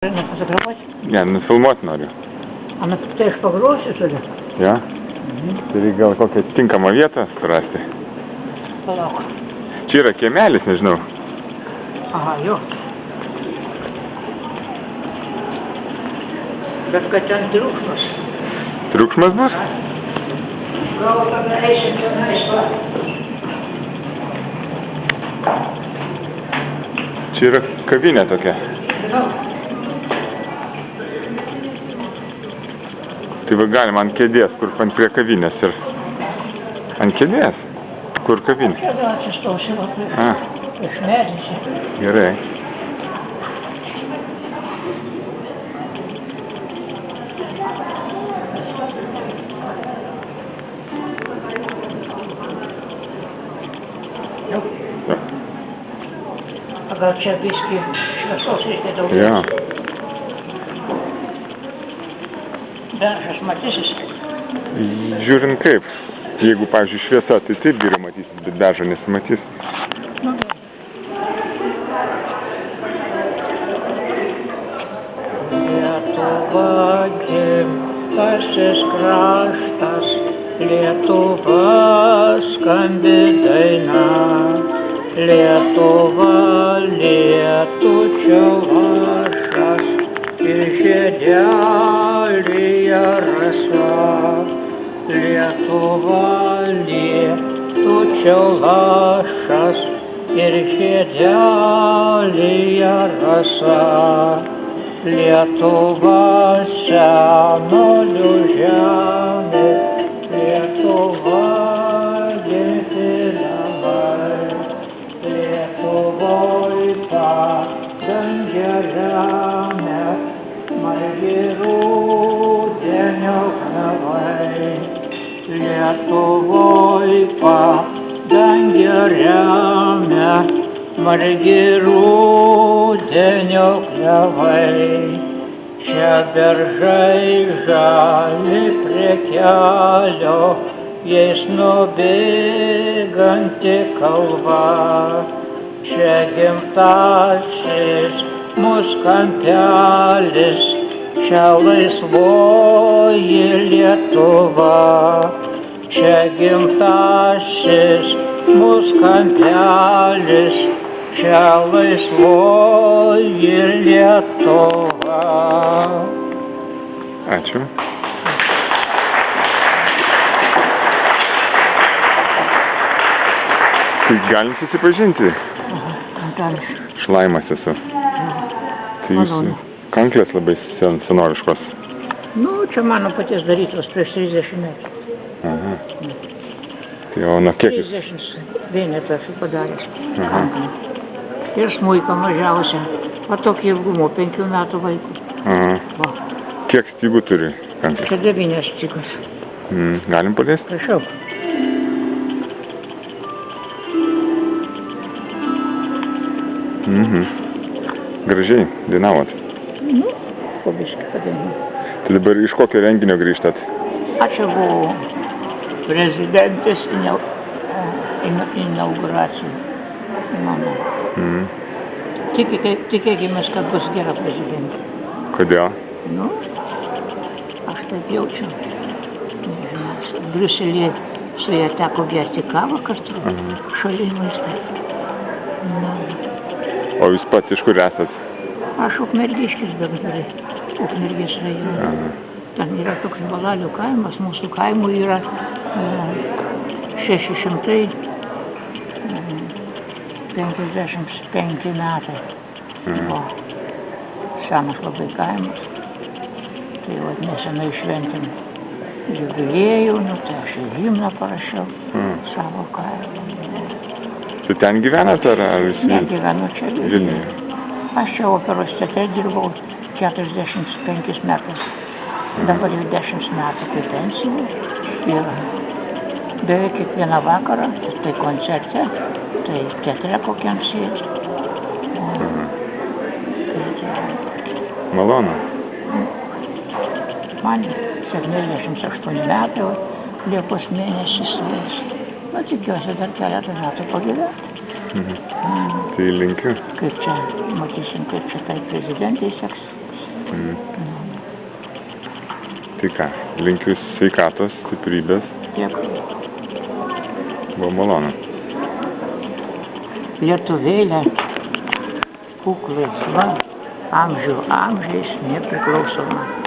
Nufotografuoti? Ne, nufilmuoti noriu. A, nu tai aš pagrosiu tada. Ja? Tai gal kokią tinkamą vietą surasti. Palauk. Čia yra kiemelis, nežinau. Aha, jo. Bet kad ten triukšmas. Triukšmas bus? Gal tada eisim tenais va. Čia yra kavinė tokia. Žinau. Tai va galima ant kėdės, kur prie kavinės ir... Ant kėdės? Kur kavinė? Kada atsistosiu va prieš medį. Gerai. Jau. A gal čia biskį šviesos reikia daugiau? Ja. Beržas matysis? Žiūrint kaip. Jeigu, pavyzdžiui, šviesa, tai taip geriau matysis, bet beržo nesimatys. Nu, Lietuva gimtasis kraštas, Lietuva skambi daina, Lietuva lietučio lašas ir žiedelyje rasa. Lietuva lietučio lašas ir žiedelyje rasa. Lietuva senolių žemė, Lietuva gimti namai, Lietuvoj padangė žemė, margi rudenio klevai. Lietuvoj padangė žemė, margi rudenio klevai. Čia beržai žali prie kelio, jais nubėganti kalva. Čia gimtasis mūsų kampelis, čia laisvoji Lietuva. Čia gimtasis mūsų kampelis, čia laisvoji Lietuva. Ačiū. Tai galim susipažinti. Aha, Antanas. Šlaimas esu. Tai jūs kanklės labai senoviškos. Nu, čia mano paties darytos prieš 30 metų. Aha. Tai o nuo kiek jūs? 30 vienetą esu padaręs. Aha. Ir smuiką mažiausia. Va tokį ilgumo, 5 metų vaikų. Aha. Va. Kiek stygų turi kanklės? Čia 9 stygas. Galim paliesti? Prašau. Gražiai, dainavot. Nu, po biškį padainuoju. Tai dabar iš kokio renginio grįžtat? Aš čia buvau prezidentės inauguracijų. Mano. Tikėkimės, kad bus gera prezidentė. Kodėl? Nu, aš taip jaučiu. Briuselėje su ja teko gerti kavą kartu. Šaliai maistai. O jūs pats iš kur esat? Aš Ukmergiškis dabar. Ukmergės rajone. Ten yra toks Balalių kaimas. Mūsų kaimų yra 655 metai. O senas labai kaimas. Tai vat nesenai šventėm jubiliejų, nu tai aš ir himną parašiau savo kaimą. Tai ten gyvenat ar jūs? Ne, gyvenu čia Vilniuje. Aš čia operos teatre dirbau 45 metais. Dabar jau 10 metų kaip pensijų. Ir beveik kiekvieną vakarą, tai koncerte, tai teatre kokiam sėdžiu. Malonu. Man 78 metai, Liepos mėnesį suės. Na, tikiuosi dar keletą metų pagyventi. Tai linkiu. Kaip čia, matysim, kaip čia tai prezidentai Tai ką, linkiu sveikatos, stiprybės. Tiek. Buvo malonu. Lietuvėlė, būk laisva, amžių amžiais nepriklausoma.